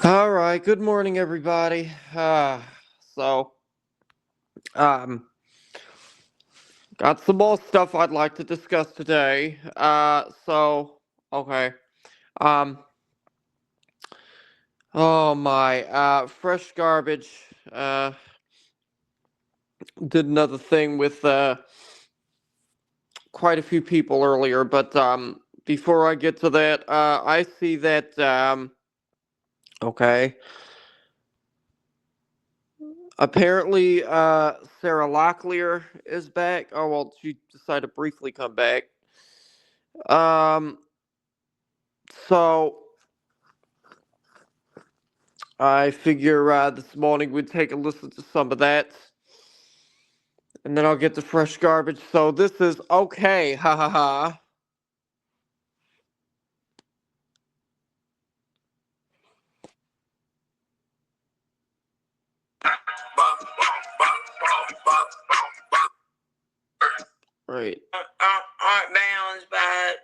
All right. Good morning, everybody. So, um, got some more stuff I'd like to discuss today. Okay. Um, oh my. Fresh garbage. Uh, did another thing with quite a few people earlier, but before I get to that, I see that okay. Apparently, Sarah Locklear is back. Oh well, she decided to briefly come back. Um, so I figure this morning we'd take a listen to some of that, and then I'll get the fresh garbage. So this is okay, ha ha ha. Right. Aren't bound by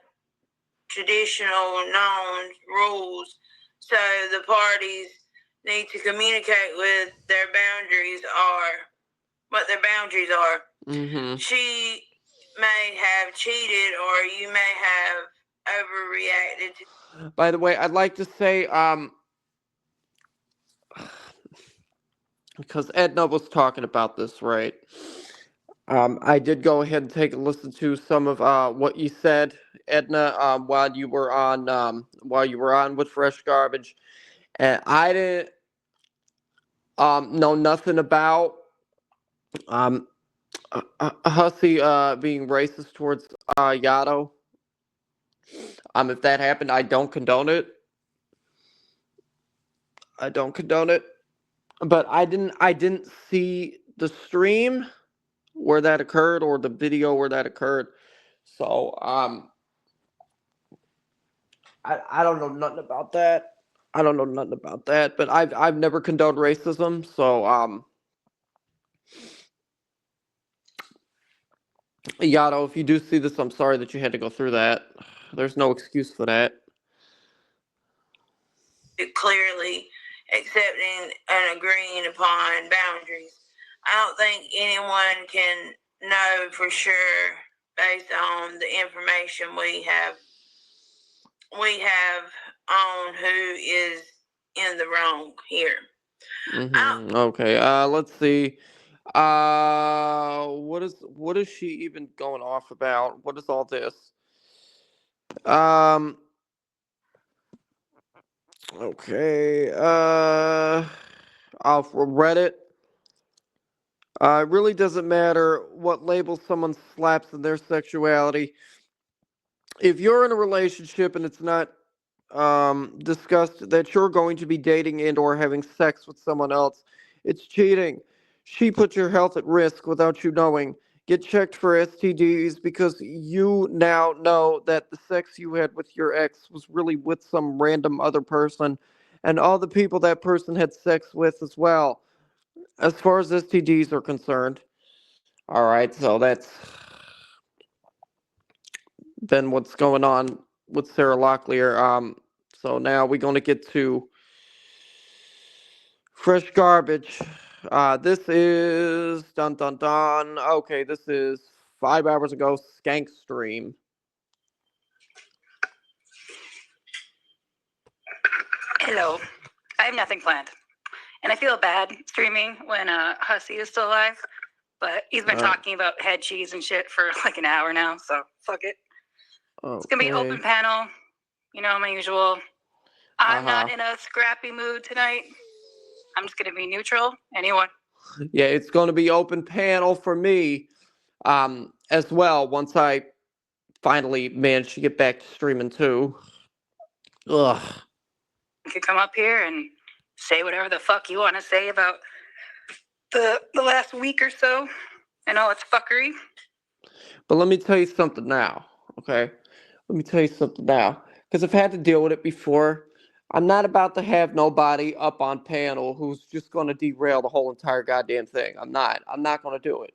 traditional known rules, so the parties need to communicate with their boundaries are what their boundaries are. Mm-hmm. She may have cheated, or you may have overreacted. By the way, I'd like to say because Edna was talking about this, right? I did go ahead and take a listen to some of what you said, Edna, while you were on with fresh garbage, and I didn't know nothing about um Hussey being racist towards Yato. If that happened, I don't condone it. I don't condone it. But I didn't see the stream where that occurred or the video where that occurred. So I don't know nothing about that. I don't know nothing about that. But I've never condoned racism. So Yato, if you do see this, I'm sorry that you had to go through that. There's no excuse for that. Clearly accepting and agreeing upon boundaries. I don't think anyone can know for sure based on the information we have on who is in the wrong here. Mm-hmm. Okay. Let's see. What is she even going off about? What is all this? Um. Okay. Off Reddit. It really doesn't matter what label someone slaps in their sexuality. If you're in a relationship and it's not discussed that you're going to be dating and or having sex with someone else, it's cheating. She put your health at risk without you knowing. Get checked for STDs because you now know that the sex you had with your ex was really with some random other person and all the people that person had sex with as well, as far as STDs are concerned. All right, so that's then what's going on with Sarah Locklear. So now we're going to get to fresh garbage. This is dun dun dun. Okay, this is 5 hours ago. Skank stream. Hello. I have nothing planned. And I feel bad streaming when Hussey is still alive. But he's been talking about head cheese and shit for like an hour now, so fuck it. Okay. It's going to be open panel. You know, my usual. I'm not in a scrappy mood tonight. I'm just going to be neutral. Anyone? Yeah, it's going to be open panel for me as well once I finally manage to get back to streaming too. Ugh. You could come up here and say whatever the fuck you want to say about the last week or so and all its fuckery. But let me tell you something now, okay? Let me tell you something now. Because I've had to deal with it before. I'm not about to have nobody up on panel who's just going to derail the whole entire goddamn thing. I'm not. I'm not going to do it.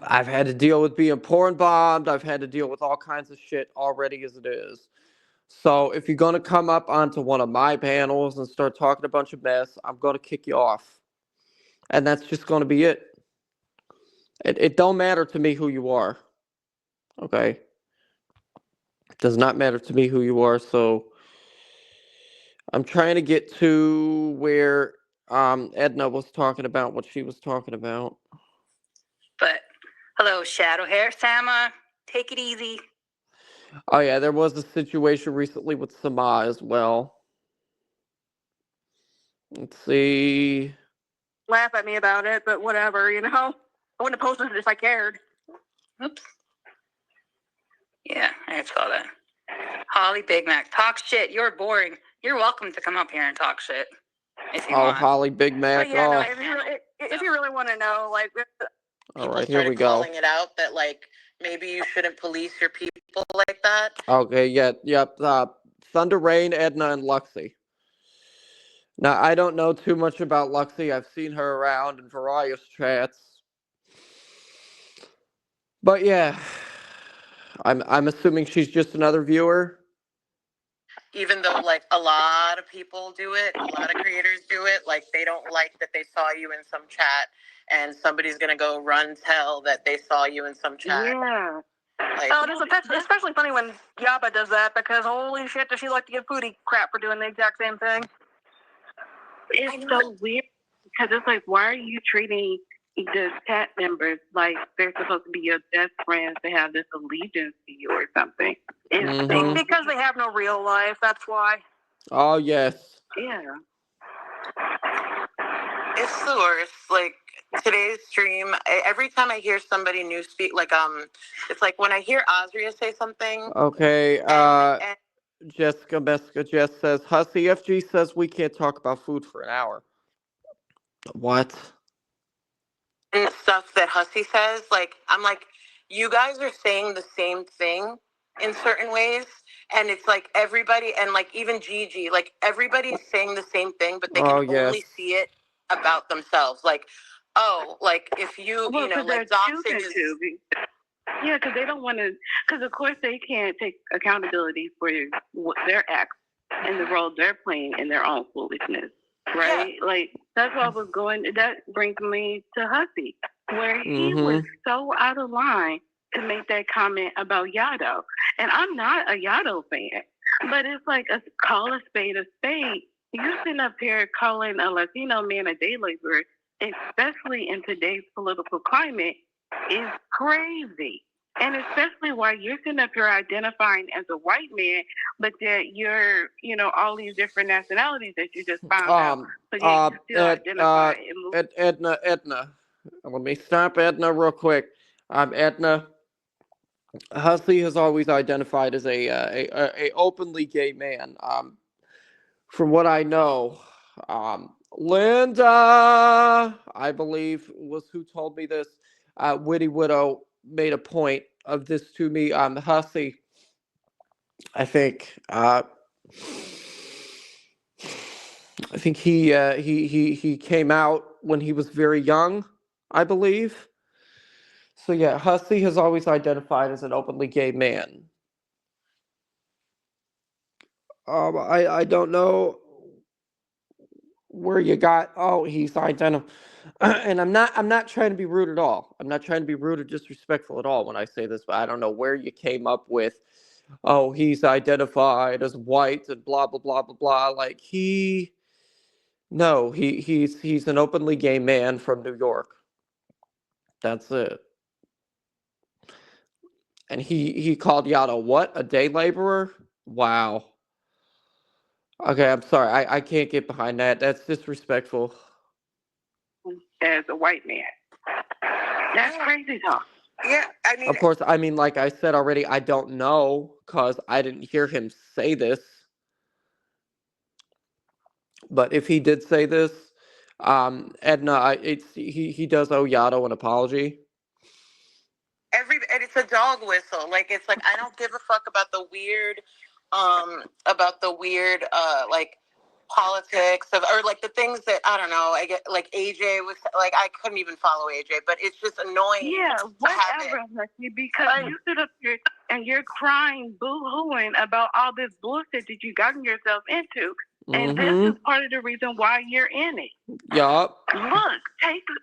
I've had to deal with being porn bombed. I've had to deal with all kinds of shit already as it is. So if you're gonna come up onto one of my panels and start talking a bunch of mess, I'm gonna kick you off, and that's just gonna be it. It don't matter to me who you are. Okay, it does not matter to me who you are. So I'm trying to get to where Edna was talking about what she was talking about. But hello, shadow hair, Sama. Take it easy. Oh yeah, there was a situation recently with Sama as well. Let's see. Laugh at me about it, but whatever, you know. I wouldn't have posted it if I cared. Oops. Yeah, I saw that. Holly Big Mac, talk shit. You're boring. You're welcome to come up here and talk shit if you want. Holly Big Mac. But yeah, no, Oh, if you really want to know, like, all People right, here we started go. calling it out that like maybe you shouldn't police your people like that. Okay, yeah, yep. Thunder Rain, Edna, and Luxie. Now, I don't know too much about Luxie. I've seen her around in various chats. But yeah, I'm assuming she's just another viewer. Even though like a lot of people do it, a lot of creators do it, like they don't like that they saw you in some chat and somebody's gonna go run tell that they saw you in some chat. yeah. Like, Oh, that's especially funny when Yaba does that, because holy shit, does she like to give Foodie crap for doing the exact same thing. It's so weird because it's like, why are you treating the chat members like they're supposed to be your best friends to have this allegiance to you or something? Mhm. Because they have no real life, that's why. Oh yes. Yeah. it's the worst. Like today's stream, every time I hear somebody new speak, like it's like when I hear Azria say something. Okay. And Jessica Meska Jess says Hussy FG says we can't talk about food for an hour. What? and stuff that Hussy says, like I'm like, you guys are saying the same thing in certain ways, and it's like everybody, and like even Gigi, like everybody's saying the same thing, but they can only see it about themselves. Like, oh, like if you, Well, you know, like they're doxing choosing is. to. Yeah, because they don't want to. Because of course they can't take accountability for their acts and the role they're playing in their own foolishness, right? Yeah. Like that's what I was going. That brings me to Hussy, where he was so out of line to make that comment about Yado, and I'm not a Yado fan, but it's like call a spade a spade. You sitting up here calling a Latino man a day laborer, especially in today's political climate, is crazy. And especially while you're sitting up here identifying as a white man, but that you're, you know, all these different nationalities that you just found out. But yet you still identify and move. Edna. Let me stop Edna real quick. Edna. Hussey has always identified as a openly gay man. From what I know, Linda, I believe, was who told me this. Witty Widow made a point of this to me. Hussey, I think. I think he came out when he was very young, I believe. So yeah, Hussey has always identified as an openly gay man. I don't know where you got. Oh, he's identified, and I'm not trying to be rude at all. I'm not trying to be rude or disrespectful at all when I say this, but I don't know where you came up with. Oh, he's identified as white and blah blah blah blah blah. Like no, he's an openly gay man from New York. That's it. And he called Yado what? A day laborer? Wow. Okay, I'm sorry. I can't get behind that. That's disrespectful. As a white man. That's crazy talk. Yeah, I mean, Of course, I mean, like I said already, I don't know because I didn't hear him say this. But if he did say this, Edna, he does owe Yado an apology. and it's a dog whistle. Like it's like I don't give a fuck about the weird, like politics or like the things that I don't know. I get like AJ was like I couldn't even follow AJ, but it's just annoying. Yeah, whatever, Lucky, because you sit up here and you're crying, boo-hooing about all this bullshit that you gotten yourself into, and this is part of the reason why you're in it. Yup. Look,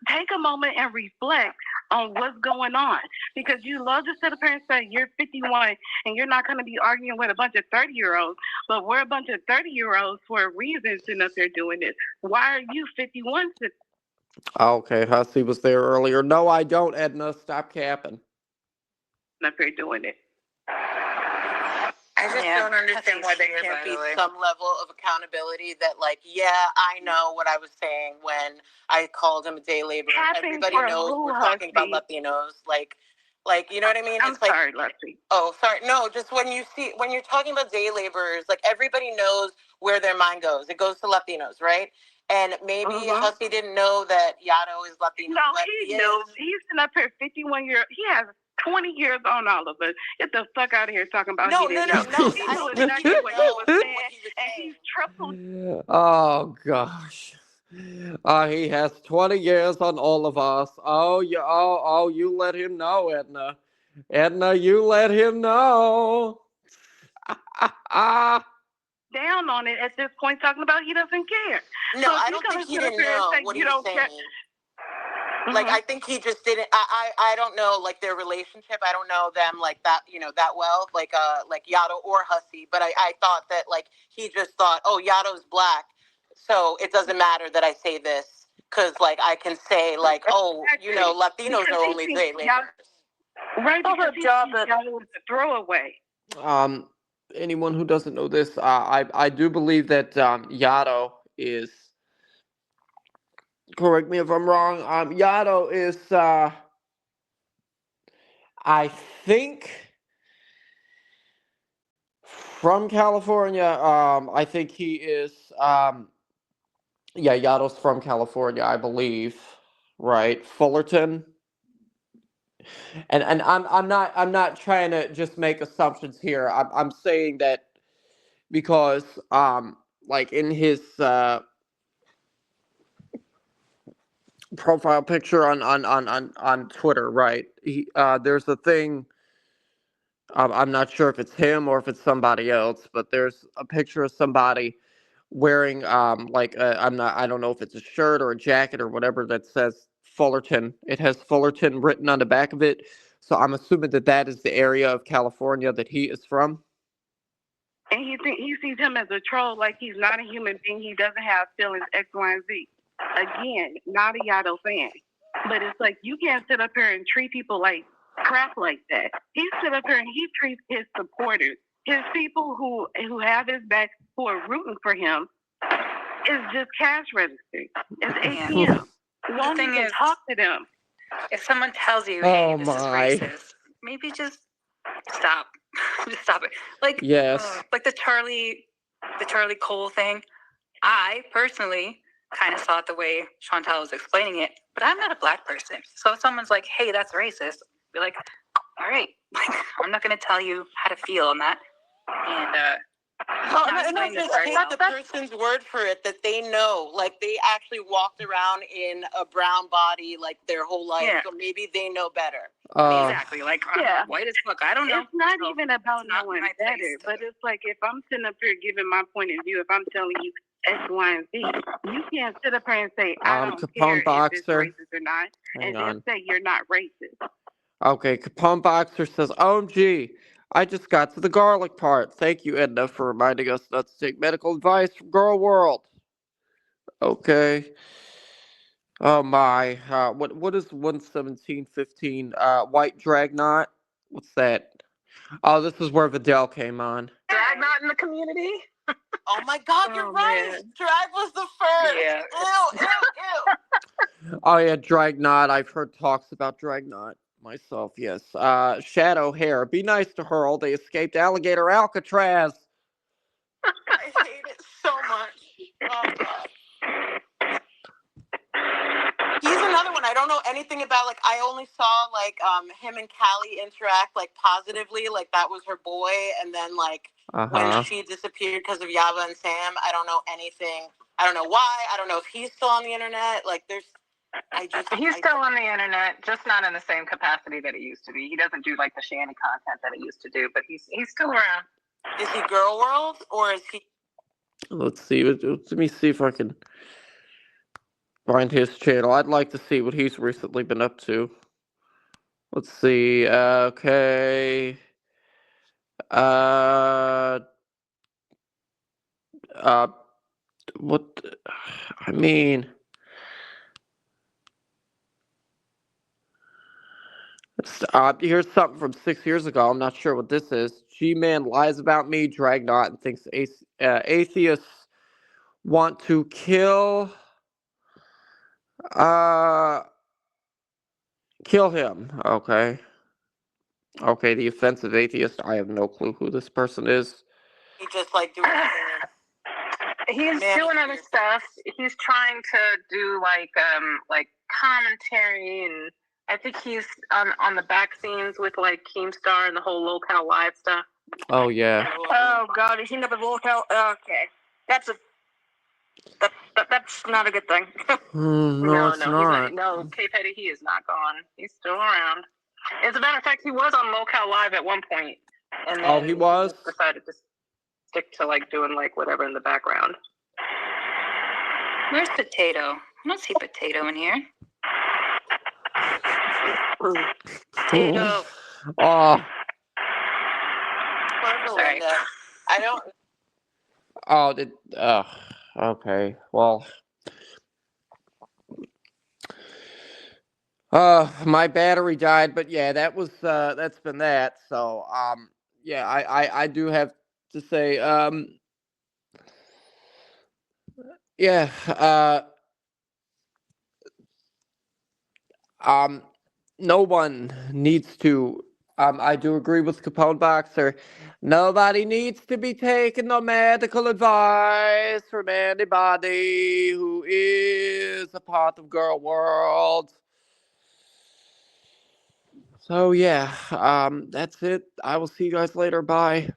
take a moment and reflect on what's going on, because you love to sit up here and say you're 51 and you're not going to be arguing with a bunch of 30-year-olds, but we're a bunch of 30-year-olds for a reason sitting up there doing this. Why are you 51 sitting Okay, Hussey was there earlier. No, I don't, Edna. Stop capping. up here doing it? I just don't understand why there can't be some level of accountability that, like, yeah, I know what I was saying when I called him a day laborer. Everybody knows we're talking about Latinos. Like, you know what I mean? I'm sorry, Leslie. Oh, sorry. No, just when you're talking about day laborers, like, everybody knows where their mind goes. It goes to Latinos, right? And maybe Hussey didn't know that Yato is Latino. No, he knew. He's sitting up here 51 years. He has 20 years on all of us. Get the fuck out of here talking about no. He knew exactly what he was saying, and he's tripled. Oh, gosh. He has 20 years on all of us. Oh, you let him know, Edna. Edna, you let him know. Down on it at this point, talking about he doesn't care. No, so I don't think he didn't know what he was saying. Like, I think he just didn't. I don't know, like, their relationship. I don't know them like that, that well, like Yato or Hussey. But I thought that, like, he just thought, oh, Yato's black, so it doesn't matter that I say this because, like, I can say, like, oh, Latinos are only they laborers. Right, because Yato was a throwaway. Anyone who doesn't know this, I do believe that Yato is. Correct me if I'm wrong. Yato is, I think, from California. I think he is. Yato's from California, I believe. Right, Fullerton. And I'm not trying to just make assumptions here. I'm saying that because like in his profile picture on Twitter, right? He there's a thing. I'm not sure if it's him or if it's somebody else, but there's a picture of somebody wearing I don't know if it's a shirt or a jacket or whatever that says Fullerton. It has Fullerton written on the back of it, so I'm assuming that is the area of California that he is from. And he sees him as a troll, like he's not a human being. He doesn't have feelings X, Y, and Z. Again, not a Yato fan. But it's like, you can't sit up here and treat people like crap like that. He sit up here and he treats his supporters, his people who have his back, who are rooting for him, is just cash register. It's ATM. Won't even talk to them. If someone tells you, hey, this is racist, maybe just stop. Just stop it. Like, like the Charlie Cole thing. I personally kind of saw it the way Chantal was explaining it, but I'm not a black person. So if someone's like, hey, that's racist, be like, all right, like, I'm not going to tell you how to feel on that. And not just take the person's word for it that they know. Like, they actually walked around in a brown body like their whole life, so maybe they know better. Exactly. Like, I'm white as fuck. I don't know. It's not even about knowing better, but it's like, if I'm sitting up here giving my point of view, if I'm telling you X, Y, and Z, you can't sit up here and say, I don't care if it's racist or not, then say you're not racist. Okay, Capone Boxer says, OMG, I just got to the garlic part. Thank you, Edna, for reminding us not to take medical advice from Girl World. Okay. Oh my. What is 11715? White Dragnot? What's that? Oh, this is where Vidal came on. Dragnot in the community? Oh my God, you're right. Man. Drag was the first. Yeah. Ew. Oh yeah, Dragnot. I've heard talks about Dragnot myself, yes. Shadow Hair. Be nice to her. All they escaped alligator Alcatraz. I hate it so much. Oh God. He's another one I don't know anything about. Like, I only saw like him and Callie interact like positively, like that was her boy, and then like when she disappeared because of Yaba and Sam. I don't know anything. I don't know why. I don't know if he's still on the internet. Like, He's still on the internet, just not in the same capacity that he used to be. He doesn't do like the Shanny content that he used to do, but he's still around. Is he Girl World or is he? Let's see. Let me see if I can find his channel. I'd like to see what he's recently been up to. Let's see. Okay. What? I mean, here's something from 6 years ago. I'm not sure what this is. G-Man lies about me, Dragnot, and thinks atheists want to kill him. Okay. Okay, the offensive atheist. I have no clue who this person is. He just like doing He's doing other stuff. He's trying to do like commentary, and I think he's on the back scenes with like Keemstar and the whole Locale Live stuff. Oh yeah. Oh God, is he up at Locale? Okay, that's not a good thing. No, it's not. No, K Petty, he is not gone. He's still around. As a matter of fact, he was on Locale Live at one point, and then he was. He just decided to stick to like doing like whatever in the background. Where's Potato? I don't see Potato in here. Potato. Oh. Sorry. I don't. Oh, okay. Well. My battery died, but yeah, that's been that. So, yeah, I do have to say, yeah, no one needs to. I do agree with Capone Boxer. Nobody needs to be taking no medical advice from anybody who is a part of Girl World. So yeah, that's it. I will see you guys later. Bye.